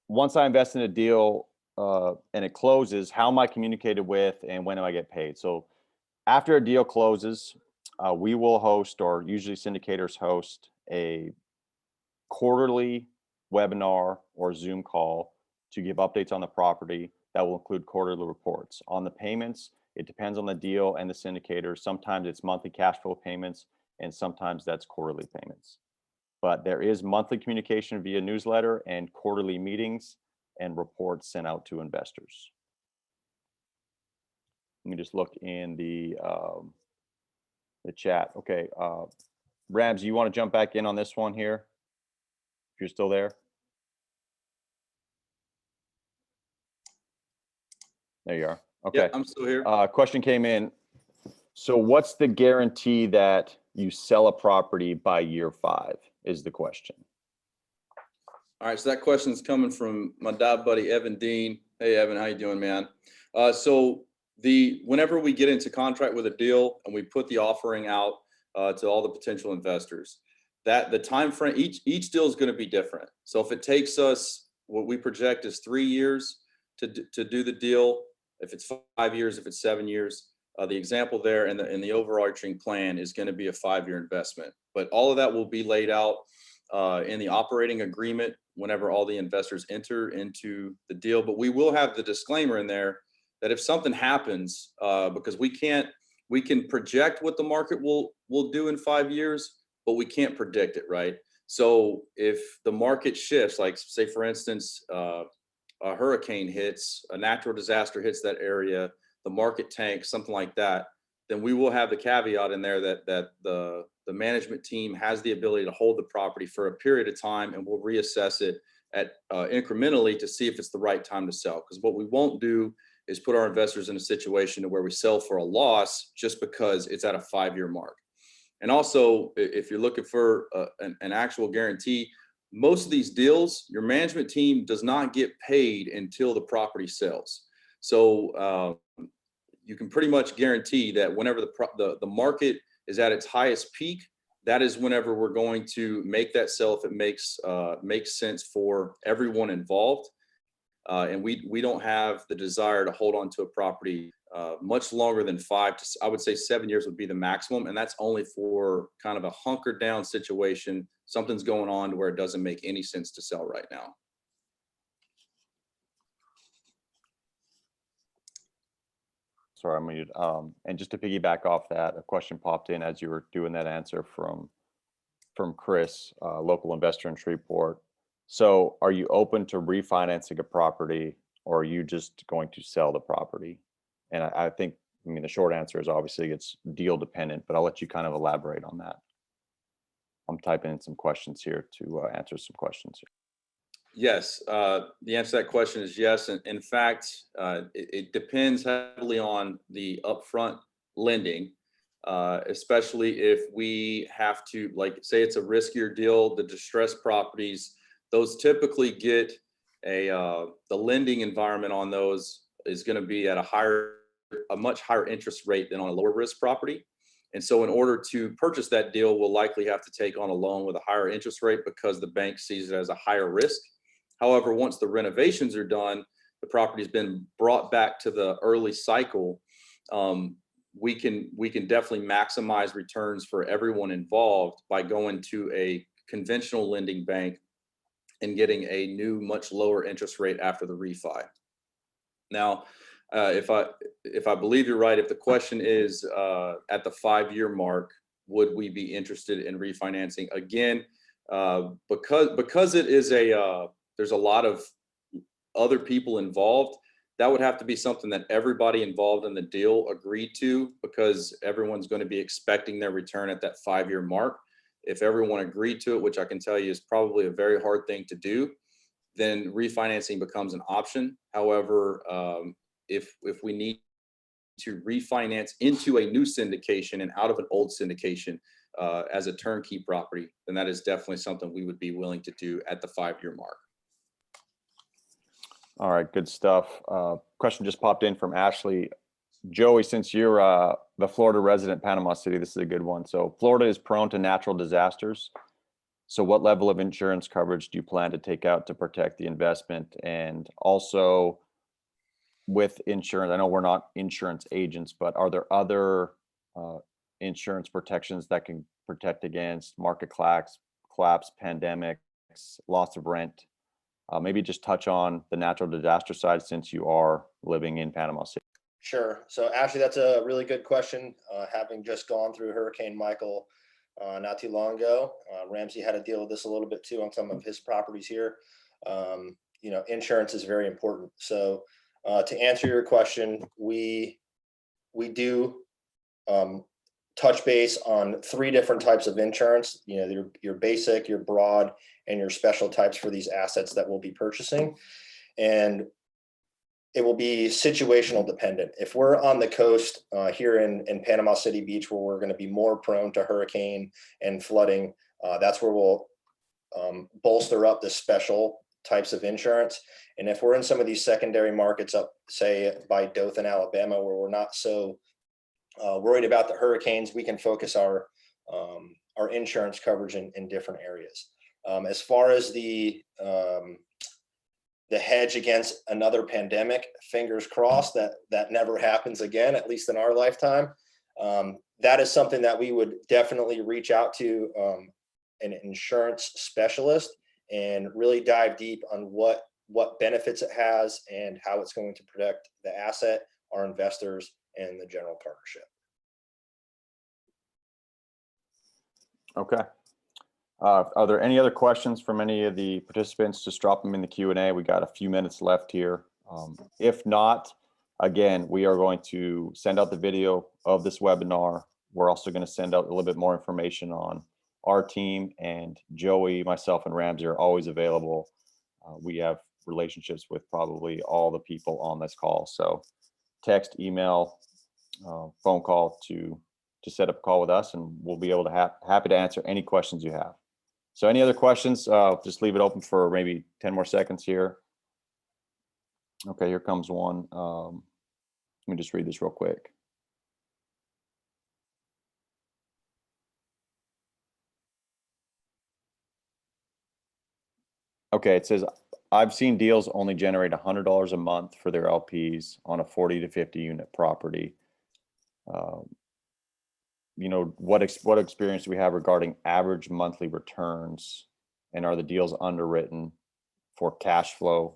once I invest in a deal and it closes, how am I communicated with and when do I get paid? So after a deal closes, we will host, or usually syndicators host, a quarterly webinar or Zoom call to give updates on the property that will include quarterly reports. On the payments, it depends on the deal and the syndicator. Sometimes it's monthly cash flow payments and sometimes that's quarterly payments. But there is monthly communication via newsletter and quarterly meetings and reports sent out to investors. Let me just look in the chat. Okay, Rams, you want to jump back in on this one here? If you're still there. There you are. Okay. Yeah, I'm still here. Question came in. So what's the guarantee that you sell a property by year 5 is the question. All right, so that question is coming from my dad buddy, Evan Dean. Hey, Evan, how you doing, man? So whenever we get into contract with a deal and we put the offering out to all the potential investors, that the time frame, each deal is going to be different. So if it takes us, what we project is 3 years to do the deal, if it's 5 years, if it's 7 years, the example there and the overarching plan is going to be a 5-year investment. But all of that will be laid out in the operating agreement whenever all the investors enter into the deal. But we will have the disclaimer in there that if something happens, because we can project what the market will do in 5 years, but we can't predict it, right? So if the market shifts, like say for instance, a hurricane hits, a natural disaster hits that area, the market tanks, something like that, then we will have the caveat in there that the management team has the ability to hold the property for a period of time, and we'll reassess it at incrementally to see if it's the right time to sell. Because what we won't do is put our investors in a situation where we sell for a loss just because it's at a 5-year mark. And also, if you're looking for an actual guarantee, most of these deals, your management team does not get paid until the property sells. So you can pretty much guarantee that whenever the market is at its highest peak, that is whenever we're going to make that sell if it makes sense for everyone involved. And we don't have the desire to hold on to a property much longer than 5 to, I would say 7 years would be the maximum. And that's only for kind of a hunkered down situation. Something's going on to where it doesn't make any sense to sell right now. Sorry, I'm muted. And just to piggyback off that, a question popped in as you were doing that answer from Chris, local investor in Shreveport. So are you open to refinancing a property, or are you just going to sell the property? And I think, I mean, the short answer is obviously it's deal dependent, but I'll let you kind of elaborate on that. I'm typing in some questions here to answer some questions here. Yes, the answer to that question is yes. And in fact, it depends heavily on the upfront lending, especially if we have to, like, say it's a riskier deal, the distressed properties, those typically get the lending environment on those is going to be at a much higher interest rate than on a lower risk property. And so in order to purchase that deal, we'll likely have to take on a loan with a higher interest rate because the bank sees it as a higher risk. However, once the renovations are done, the property's been brought back to the early cycle, we can definitely maximize returns for everyone involved by going to a conventional lending bank and getting a new, much lower interest rate after the refi. Now, if I believe you're right, if the question is at the 5-year mark, would we be interested in refinancing again? Because it is there's a lot of other people involved. that would have to be something that everybody involved in the deal agreed to, because everyone's going to be expecting their return at that 5-year mark. If everyone agreed to it, which I can tell you is probably a very hard thing to do, then refinancing becomes an option. However, if we need to refinance into a new syndication and out of an old syndication as a turnkey property, then that is definitely something we would be willing to do at the 5-year mark. All right, good stuff. Question just popped in from Ashley. Joey, since you're the Florida resident, Panama City, this is a good one. So Florida is prone to natural disasters. So what level of insurance coverage do you plan to take out to protect the investment? And also with insurance, I know we're not insurance agents, but are there other insurance protections that can protect against market collapse, pandemics, loss of rent? Maybe just touch on the natural disaster side since you are living in Panama City. Sure. So Ashley, that's a really good question. Having just gone through Hurricane Michael not too long ago, Ramsey had to deal with this a little bit too on some of his properties here. You know, insurance is very important. So to answer your question, we do touch base on 3 different types of insurance. You know, your basic, your broad, and your special types for these assets that we'll be purchasing. And it will be situational dependent. If we're on the coast here in Panama City Beach, where we're going to be more prone to hurricane and flooding, that's where we'll bolster up the special types of insurance. And if we're in some of these secondary markets up, say by Dothan, Alabama, where we're not so worried about the hurricanes, we can focus our insurance coverage in different areas. As far as the hedge against another pandemic, fingers crossed that never happens again, at least in our lifetime. That is something that we would definitely reach out to an insurance specialist and really dive deep on what benefits it has and how it's going to protect the asset, our investors, and the general partnership. Okay. Are there any other questions from any of the participants? Just drop them in the Q&A. We got a few minutes left here. If not, again, we are going to send out the video of this webinar. We're also going to send out a little bit more information on our team, and Joey, myself, and Ramsey are always available. We have relationships with probably all the people on this call. So text, email, phone call to set up a call with us, and we'll be able to happy to answer any questions you have. So any other questions? Just leave it open for maybe 10 more seconds here. Okay, here comes one. Let me just read this real quick. Okay, it says, I've seen deals only generate $100 a month for their LPs on a 40 to 50 unit property. You know, what experience do we have regarding average monthly returns, and are the deals underwritten for cash flow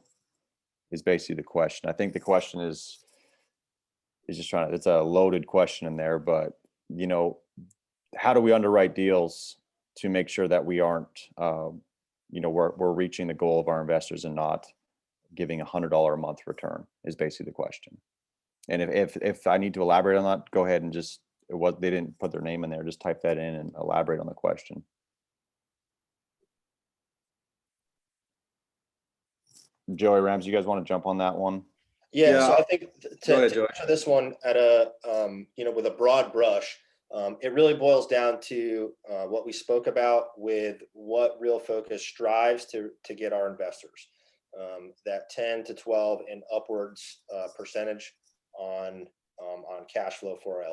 is basically the question. I think the question is just trying to, it's a loaded question in there, but you know, how do we underwrite deals to make sure that we aren't, you know, we're reaching the goal of our investors and not giving $100 a month return is basically the question. And if I need to elaborate on that, go ahead and just, they didn't put their name in there, just type that in and elaborate on the question. Joey, Rams, you guys want to jump on that one? Yeah, so I think to Joey. answer this one at a you know, with a broad brush, it really boils down to what we spoke about with what Real Focus strives to get our investors, that 10 to 12 and upwards percentage on cash flow for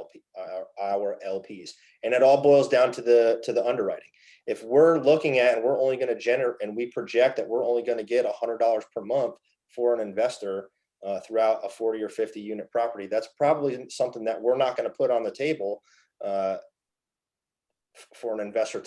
our LPs, and it all boils down to the underwriting. If we're looking at and we're only going to generate, and we project that we're only going to get $100 per month for an investor throughout a 40 or 50 unit property, that's probably something that we're not going to put on the table for an investor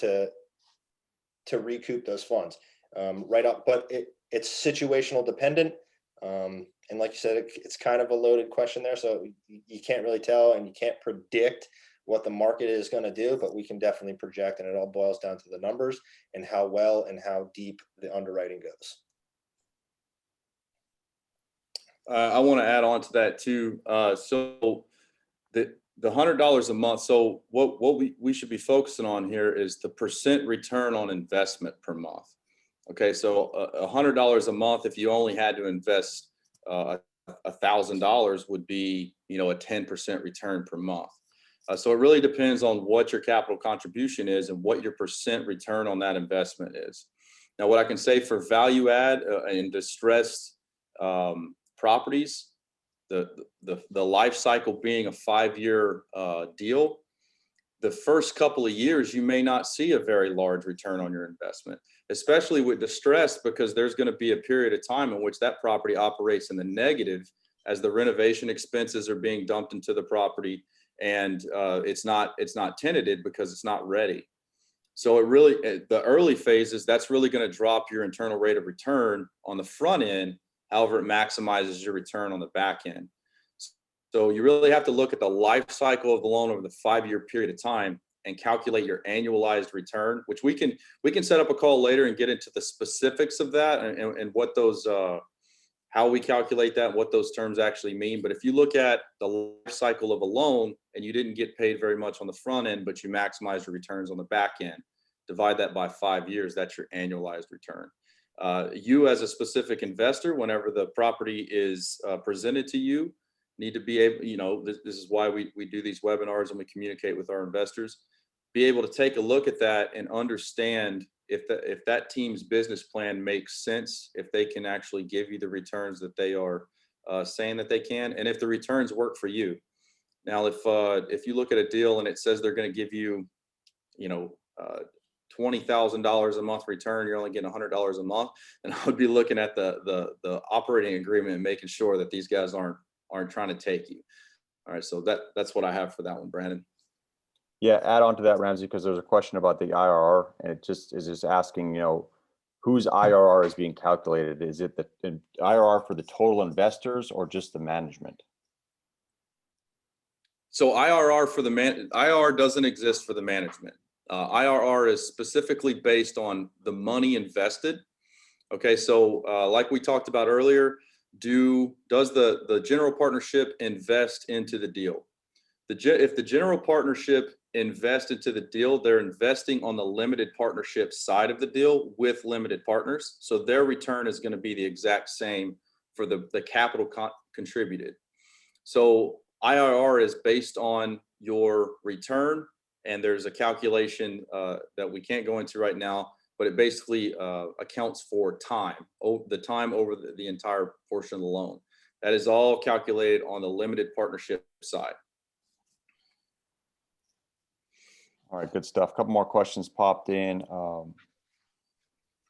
to recoup those funds right up. But it's situational dependent. And like you said, it's kind of a loaded question there. So you can't really tell, and you can't predict what the market is going to do, but we can definitely project, and it all boils down to the numbers and how well and how deep the underwriting goes. I want to add on to that too. So the $100 a month. So what we should be focusing on here is the percent return on investment per month. Okay, so $100 a month, if you only had to invest $1,000, would be, you know, a 10% return per month. So it really depends on what your capital contribution is and what your percent return on that investment is. Now, what I can say for value add and distressed properties, the life cycle being a 5-year deal, the first couple of years, you may not see a very large return on your investment, especially with distress, because there's going to be a period of time in which that property operates in the negative as the renovation expenses are being dumped into the property, and it's not tenanted because it's not ready. So it really, the early phases, that's really going to drop your internal rate of return on the front end. However, it maximizes your return on the back end. So you really have to look at the life cycle of the loan over the 5-year period of time and calculate your annualized return, which we can set up a call later and get into the specifics of that and what those, how we calculate that, what those terms actually mean. But if you look at the life cycle of a loan and you didn't get paid very much on the front end, but you maximize your returns on the back end, divide that by 5 years, that's your annualized return. You as a specific investor, whenever the property is presented to you, need to be able, you know, this is why we do these webinars and we communicate with our investors, be able to take a look at that and understand if that team's business plan makes sense, if they can actually give you the returns that they are saying that they can, and if the returns work for you. Now, if you look at a deal and it says they're going to give you, you know, $20,000 a month return, you're only getting $100 a month, and I would be looking at the operating agreement and making sure that these guys aren't trying to take you. All right, so that's what I have for that one, Brandon. Yeah, add on to that, Ramsey, because there's a question about the IRR, and it just is just asking, you know, whose IRR is being calculated? Is it the IRR for the total investors or just the management? So IRR doesn't exist for the management. IRR is specifically based on the money invested. Okay, so like we talked about earlier, does the general partnership invest into the deal? If the general partnership invests into the deal, they're investing on the limited partnership side of the deal with limited partners. So their return is going to be the exact same for the capital contributed. So IRR is based on your return, and there's a calculation that we can't go into right now, but it basically accounts for the time over the entire portion of the loan. That is all calculated on the limited partnership side. All right, good stuff. A couple more questions popped in.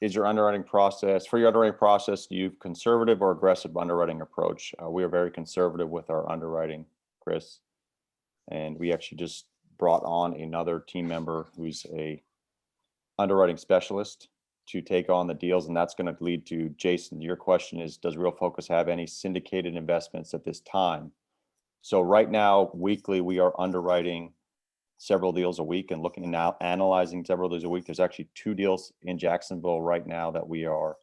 Is your underwriting process, for your underwriting process, do you have conservative or aggressive underwriting approach? We are very conservative with our underwriting, Chris. And we actually just brought on another team member who's a underwriting specialist to take on the deals. And that's going to lead to, Jason, your question is, does Real Focus have any syndicated investments at this time? So right now, weekly, we are underwriting several deals a week and looking now, analyzing several deals a week. There's actually 2 deals in Jacksonville right now that we are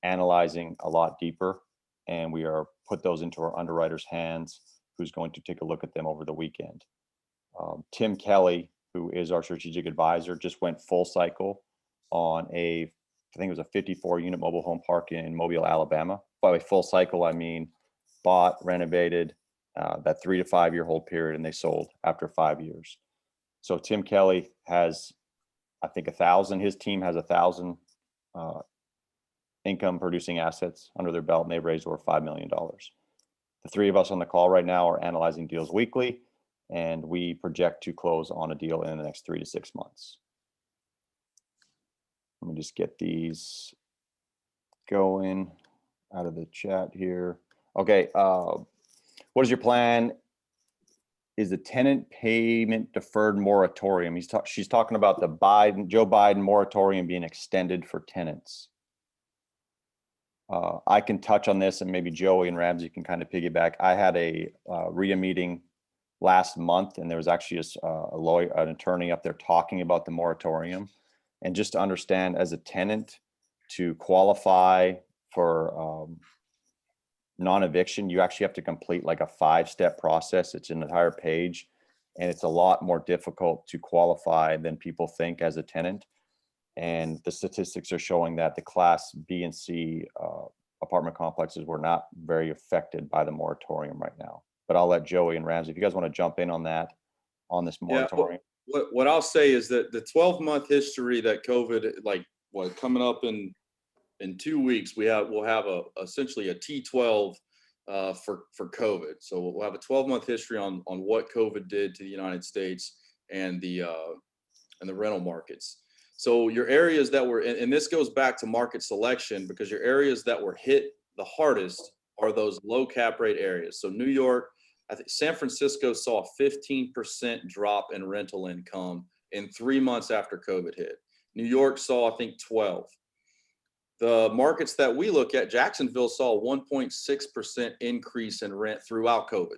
analyzing a lot deeper, and we are put those into our underwriter's hands, who's going to take a look at them over the weekend. Tim Kelly, who is our strategic advisor, just went full cycle on I think it was a 54 unit mobile home park in Mobile, Alabama. By full cycle, I mean bought, renovated, that 3 to 5 year hold period, and they sold after 5 years. So Tim Kelly has, I think, 1,000. His team has 1,000 income producing assets under their belt, and they've raised over $5 million. The 3 of us on the call right now are analyzing deals weekly, and we project to close on a deal in the next 3 to 6 months. Let me just get these going out of the chat here. Okay, what is your plan? Is the tenant payment deferred moratorium? She's talking about the Joe Biden moratorium being extended for tenants. I can touch on this, and maybe Joey and Ramsey can kind of piggyback. I had a RIA meeting last month, and there was actually an attorney up there talking about the moratorium. And just to understand, as a tenant, to qualify for non-eviction, you actually have to complete like a 5-step process. It's an entire page, and it's a lot more difficult to qualify than people think as a tenant. And the statistics are showing that the Class B and C apartment complexes were not very affected by the moratorium right now. But I'll let Joey and Ramsey, if you guys want to jump in on that, on this moratorium. What I'll say is that the 12-month history that COVID, like what coming up in 2 weeks, we'll have essentially a T12 for COVID. So we'll have a 12-month history on what COVID did to the United States and the rental markets. So your areas that were, and this goes back to market selection, because your areas that were hit the hardest are those low cap rate areas. So New York, I think San Francisco saw a 15% drop in rental income in 3 months after COVID hit. New York saw, I think, 12. The markets that we look at, Jacksonville saw a 1.6% increase in rent throughout COVID.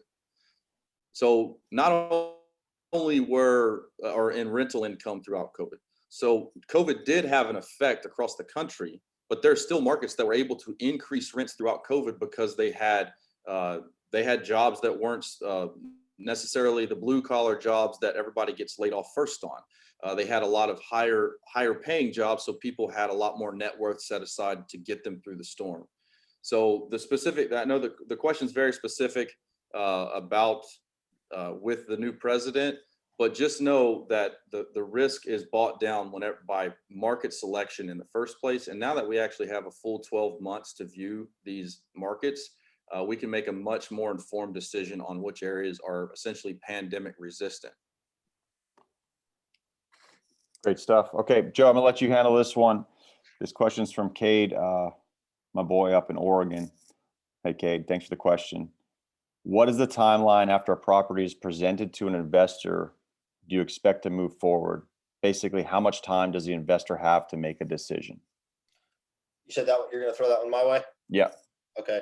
So not only or in rental income throughout COVID. So COVID did have an effect across the country, but there's still markets that were able to increase rents throughout COVID because they had jobs that weren't necessarily the blue collar jobs that everybody gets laid off first on. They had a lot of higher paying jobs, so people had a lot more net worth set aside to get them through the storm. So the specific, I know the question is very specific about with the new president, but just know that the risk is bought down by market selection in the first place. And now that we actually have a full 12 months to view these markets, we can make a much more informed decision on which areas are essentially pandemic resistant. Great stuff. Okay, Joe, I'm gonna let you handle this one. This question's from Cade, my boy up in Oregon. Hey, Cade, thanks for the question. What is the timeline after a property is presented to an investor? Do you expect to move forward? Basically, how much time does the investor have to make a decision? You said that you're going to throw that one my way? Yeah. Okay.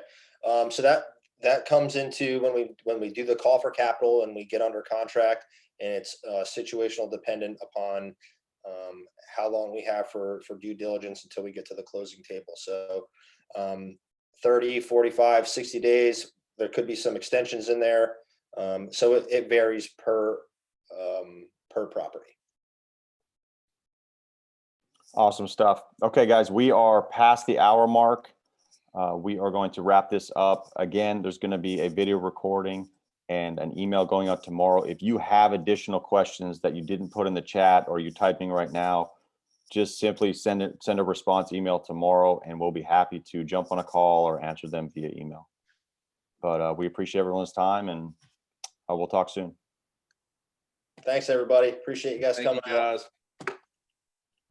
So that comes into when we do the call for capital and we get under contract, and it's situational dependent upon how long we have for due diligence until we get to the closing table. So 30, 45, 60 days, there could be some extensions in there. So it varies per property. Awesome stuff. Okay, guys, we are past the hour mark. We are going to wrap this up. Again, there's going to be a video recording and an email going out tomorrow. If you have additional questions that you didn't put in the chat or you're typing right now, just simply send a response email tomorrow, and we'll be happy to jump on a call or answer them via email. But we appreciate everyone's time, and we'll talk soon. Thanks, everybody. Appreciate you guys coming out. Thank you, guys.